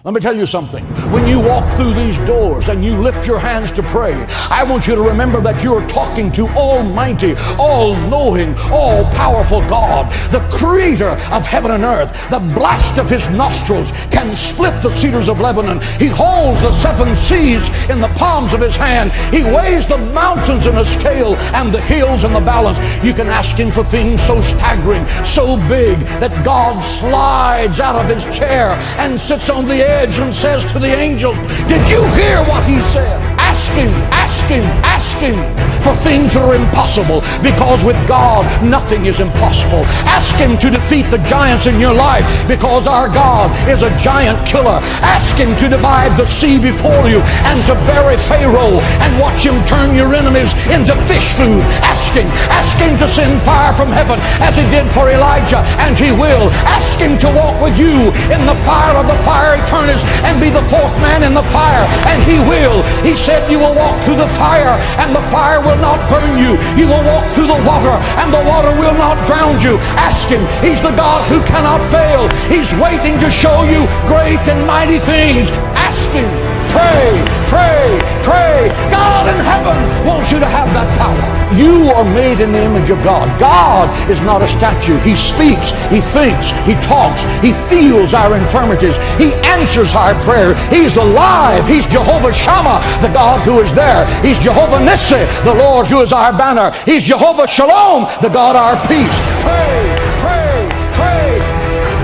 Let me tell you something. When you walk through these doors and you lift your hands to pray, I want you to remember that you are talking to Almighty, all-knowing, all-powerful God, the creator of heaven and earth. The blast of his nostrils can split the cedars of Lebanon. He holds the seven seas in the palms of his hand. He weighs the mountains in a scale and the hills in the balance. You can ask him for things so staggering, so big, that God slides out of his chair and sits on the edge and says to the angels, did you hear what he said? Ask him, ask him, ask him for things that are impossible, because with God nothing is impossible. Ask him to defeat the giants in your life, because our God is a giant killer. Ask him to divide the sea before you and to bury Pharaoh and watch him turn your enemies into fish food. Ask him to send fire from heaven as he did for Elijah, and he will. Ask him to walk with you in the fire of the fiery furnace and be the fourth man in the fire, and he will. He said you will walk through the fire and the fire will not burn you. You will walk through the water and the water will not drown you. Ask him. He's the God who cannot fail. He's waiting to show you great and mighty things. Ask him. Pray, pray, pray. God in heaven wants you to have that power. You are made in the image of God. God is not a statue. He speaks, he thinks, he talks, he feels our infirmities. He answers our prayer. He's alive. He's Jehovah Shammah, the God who is there. He's Jehovah Nissi, the Lord who is our banner. He's Jehovah Shalom, the God our peace. Pray, pray, pray.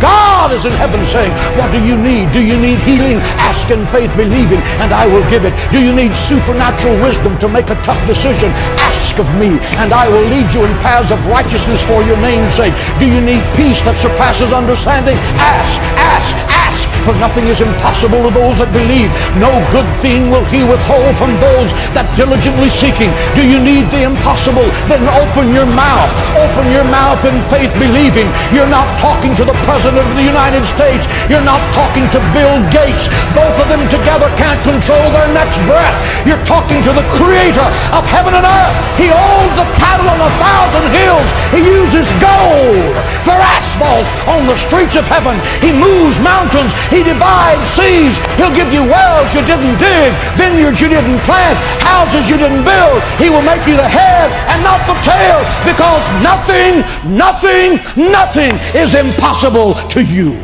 God is in heaven saying, what do you need? Do you need healing? Ask in faith, believing, and I will give it. Do you need supernatural wisdom to make a tough decision? Ask of me, and I will lead you in paths of righteousness for your name's sake. Do you need peace that surpasses understanding? Ask, ask, ask, for nothing is impossible to those that believe. No good thing will he withhold from those that diligently seek him. Do you need the impossible? Then open your mouth. Open your mouth in faith, believing. You're not talking to the President of the United States. You're not talking to Bill Gates. Both of them together can't control their next breath. You're talking to the creator of heaven and earth. He owns the cattle on 1,000 hills. He uses gold for asphalt on the streets of heaven. He moves mountains. He divides seas. He'll give you wells you didn't dig, vineyards you didn't plant, houses you didn't build. He will make you the head and not the tail, because nothing is impossible to you.